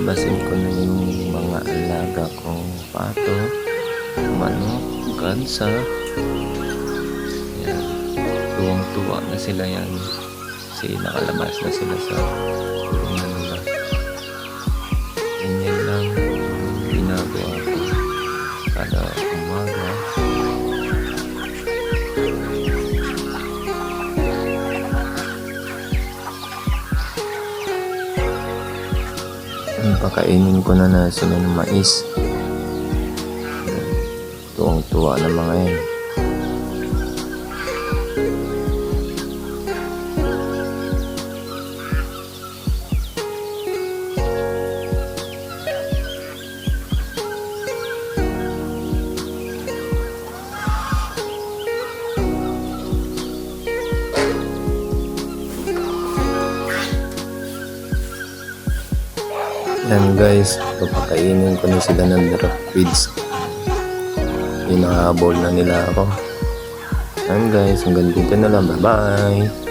Lalabasin ko na yung mga alaga kong pato, manok, gansa. Yan. Tuwang-tuwa na sila yan. Kasi nakalabas na sila sa kulungan nila. Ganyan lang ang ginagawa ko kada umaga. Pakainin ko na sila ng mais. Tuwang-tuwa na mga yan. Yan guys, papakainin ko na sila ng drop feeds. Hinahabol na nila ako. Yan guys, hanggang dito na lang. Bye bye!